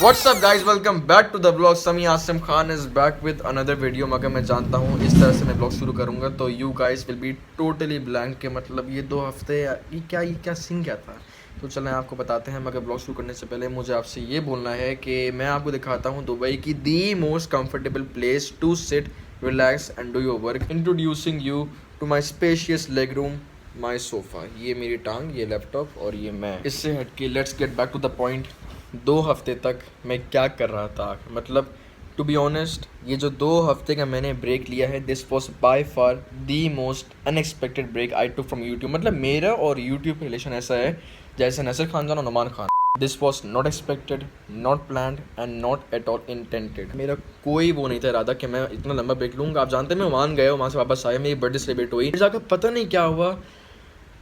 What's up guys, welcome back to the vlog. Sami Asim Khan is back with another video. मगर मैं जानता हूँ इस तरह से मैं vlog शुरू करूँगा तो you guys will be totally blank के मतलब ये 2 हफ्ते ये क्या सीन क्या था। तो चलें आपको बताते हैं, मगर ब्लॉग शुरू करने से पहले मुझे आपसे ये बोलना है कि मैं आपको दिखाता हूँ दुबई की the most comfortable place to sit, relax and do your work. Introducing you to my spacious leg room, my sofa. ये मेरी टांग, ये लैपटॉप और ये मैं। इससे हट के let's get back to the point. 2 हफ्ते तक मैं क्या कर रहा था, मतलब टू बी ऑनेस्ट ये जो 2 हफ्ते का मैंने ब्रेक लिया है, this was by far the most unexpected break I took from YouTube. मतलब मेरा और यूट्यूब का रिलेशन ऐसा है जैसे नसर खान और Numan Khan. This was not expected, not planned and not at all intended. मेरा कोई वो नहीं था इरादा कि मैं इतना लंबा ब्रेक लूँगा। आप जानते हैं मैं ओमान गया, वहाँ से वापस आया, मेरी बर्थडे सेलिब्रेट हुई, जाकर पता नहीं क्या हुआ।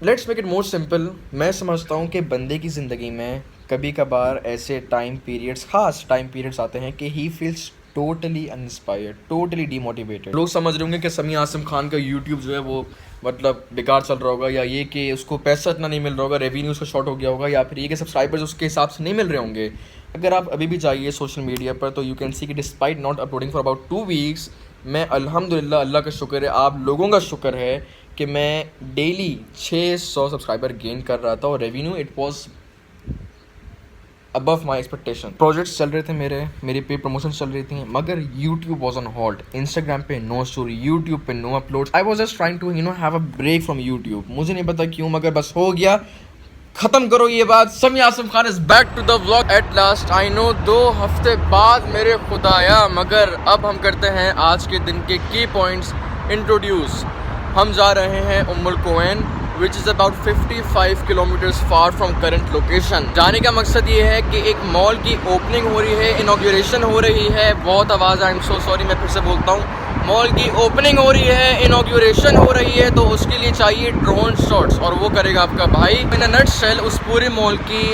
Let's make it more simple. मैं समझता हूँ कि बंदे की ज़िंदगी में कभी कभार ऐसे ख़ास टाइम पीरियड्स आते हैं कि ही feels totally uninspired, totally demotivated. लोग समझ रहे होंगे कि समी आसिम खान का यूट्यूब जो है वो मतलब बेकार चल रहा होगा, या ये कि उसको पैसा इतना नहीं मिल रहा होगा, रेवेन्यू उसका शॉर्ट हो गया होगा, या फिर ये कि सब्सक्राइबर्स उसके हिसाब से नहीं मिल रहे होंगे। अगर आप अभी भी जाइए सोशल मीडिया पर तो यू कैन सी कि despite not uploading for about 2 weeks, मैं अल्हम्दुलिल्लाह, अल्लाह का शुक्र है, आप लोगों का शुक्र है कि मैं डेली 600 सब्सक्राइबर गेन कर रहा था और revenue it was above my expectation. Projects चल रहे थे, मेरी पे प्रमोशन चल रही थी, मगर YouTube was on halt. Instagram पे नो स्टोरी, यूट्यूब पे no uploads. I was just trying to have a break from YouTube. मुझे नहीं पता क्यों, मगर बस हो गया। खत्म करो ये बात। Sami Asim Khan is back to the vlog at last. I know 2 हफ्ते बाद, मेरे खुदाया, मगर अब हम करते हैं आज के दिन के की पॉइंट्स इंट्रोड्यूस। हम जा रहे हैं उम्मुल Quwain which is about 55 kilometers far from current location। जाने का मकसद ये है कि एक मॉल की ओपनिंग हो रही है, इनॉग्रेशन हो रही है। बहुत आवाज़, आई एम सो सॉरी, मैं फिर से बोलता हूँ। मॉल की ओपनिंग हो रही है, इनॉग्रेशन हो रही है, तो उसके लिए चाहिए ड्रोन शॉट्स, और वो करेगा आपका भाई। इन अ नटशेल उस पूरे मॉल की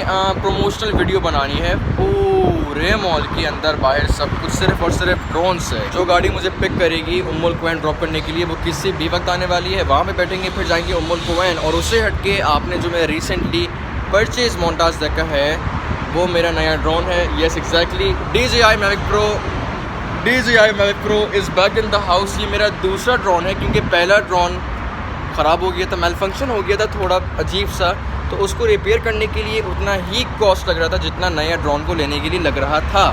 प्रमोशनल वीडियो बनानी है। पूरे मॉल के अंदर बाहर सब कुछ सिर्फ और सिर्फ ड्रोन से। जो गाड़ी मुझे पिक करेगी उम्मुल कुवैन ड्रॉप करने के लिए, वो किसी भी वक्त आने वाली है। वहाँ पे बैठेंगे, फिर जाएंगे उम्मुल कुवैन। और उससे हटके आपने जो मैं रिसेंटली परचेज मोन्टाज देखा है वो मेरा नया ड्रोन है। Yes exactly, DJI Mavic Pro is back in the house. ये मेरा दूसरा ड्रोन है क्योंकि पहला ड्रोन ख़राब हो गया था, मेल फंक्शन हो गया था थोड़ा अजीब सा, तो उसको रिपेयर करने के लिए उतना ही कॉस्ट लग रहा था जितना नया ड्रोन को लेने के लिए लग रहा था।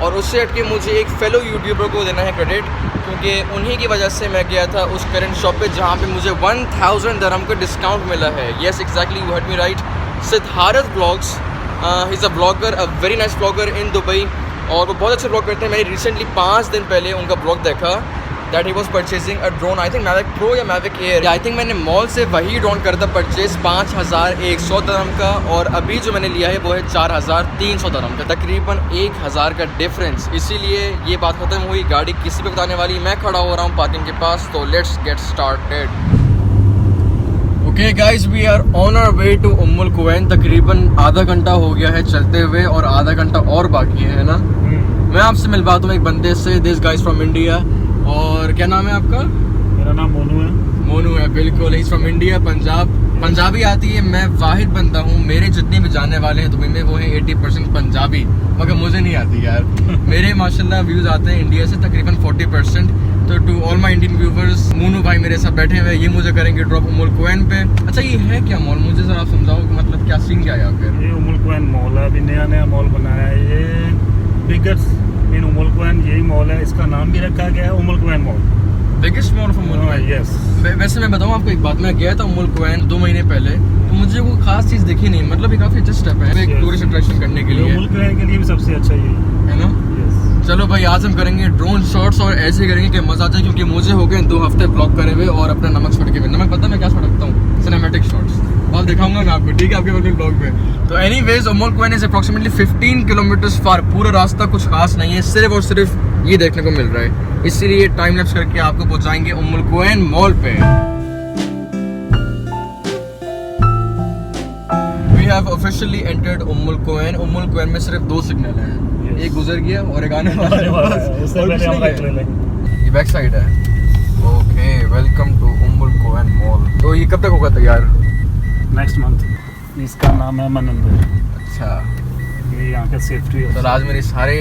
और उससे हटके मुझे एक फेलो यूट्यूबर को देना है क्रेडिट, क्योंकि उन्हीं की वजह से मैं गया था उस करंट शॉप पे जहाँ पे मुझे 1000 दिरहम का डिस्काउंट मिला है। Yes exactly, you heard me right. Siddharth blogs, he is a blogger, a very nice blogger in Dubai, और वो बहुत अच्छे ब्लॉग करते हैं। मैंने रिसेंटली 5 दिन पहले उनका ब्लॉग देखा that he was purchasing a drone, I think Mavic pro या मैविक एयर। आई थिंक मैंने मॉल से वही ड्रोन कर था परचेज 5100 दिरहम का, और अभी जो मैंने लिया है वो है 4300 दिरहम का, तकरीबन 1000 का डिफरेंस। इसीलिए ये बात खत्म हुई, गाड़ी किसी पे बताने वाली। मैं खड़ा हो रहा हूँ पार्किंग के पास, तो let's get started. Okay guys, we are on our way to Umm al Quwain. तकरीबन आधा घंटा हो गया है चलते हुए और आधा घंटा और बाकी है ना। मैं आपसे मिलवाता हूँ एक बंदे से, दिस गाइज फ्रॉम इंडिया। और क्या नाम है आपका? मेरा नाम मोनू है। बिल्कुल, इज फ्रॉम इंडिया, पंजाबी आती है। मैं वाहिद बंदा हूँ, मेरे जितने भी जानने वाले हैं दुबई में वो हैं 80% पंजाबी, मगर मुझे नहीं आती यार। मेरे माशाल्लाह व्यूज़ आते हैं इंडिया से तकरीबन 40%। तो to all my Indian viewers, Monu भाई मेरे साथ बैठे हुए, ये मुझे करेंगे ड्रॉप उम्मुल कुवैन पे। अच्छा, ये है क्या मॉल? मुझे ज़रा आप समझाओ कि मतलब क्या सीन क्या है यहाँ पे? ये उम्मुल कुवैन मॉल है, अभी नया मॉल बनाया है। ये बिगेस्ट इन उम्मुल कुवैन यही मॉल है, इसका नाम भी रखा गया है Umm al Quwain mall, biggest mall of Umm al Quwain. Yes. वैसे मैं बताऊँ आपको एक बात, मैं गया था उम्मुल कुवैन 2 महीने पहले, तो मुझे वो खास चीज़ दिखी नहीं। मतलब ये काफ़ी अच्छा स्टेप है एक टूरिस्ट अट्रैक्शन करने के लिए। उम्मुल कुवैन के लिए भी सबसे अच्छा यही है ना। चलो भाई, आज हम करेंगे ड्रोन शॉट्स और ऐसे करेंगे कि मजा आ जाए, क्योंकि मुझे हो गए 2 हफ्ते ब्लॉग करे हुए और अपना नमक छोड़ के हुए। नमक पता मैं क्या छोड़ता हूँ? सिनेमैटिक शॉट्स, और दिखाऊंगा मैं आपको, ठीक है, आपके बगल ब्लॉग में। तो anyways, Umm al Quwain is approximately 15 kilometres far. पूरा रास्ता कुछ खास नहीं है, सिर्फ और सिर्फ ये देखने को मिल रहा है। इसीलिए टाइम लैप्स करके आपको पहुंचाएंगे उम्मुल कुवैन मॉल पे। We have officially entered Umm al Quwain. Umm al Quwain में सिर्फ 2 सिग्नल हैं, एक गुजर गया और एक आने वाला है। उससे पहले हम राइट ले लेंगे। ये बैक साइड है। Okay, welcome to Umm al Quwain mall. तो ये कब तक होगा तैयार? Next month. इसका नाम है मनंदर। अच्छा, ये यहाँ का सेफ्टी तो आज मेरे सारे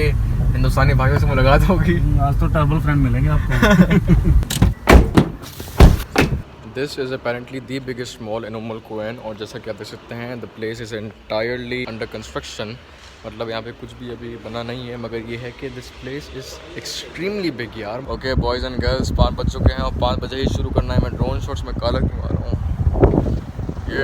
हिंदुस्तानी भाइयों से मुलाकात होगी। आज तो टर्बल फ्रेंड मिलेंगे आपको। This is apparently the biggest mall in Umm al Quwain, और जैसा कि आप देख सकते हैं the place is entirely under construction. मतलब यहाँ पे कुछ भी अभी बना नहीं है, मगर ये है कि this place is extremely big यार। ओके बॉयज़ एंड गर्ल्स, 5 बज चुके हैं और 5 बजे ही शुरू करना है। मैं ड्रोन शॉट्स में काला क्यों आ रहा हूँ ये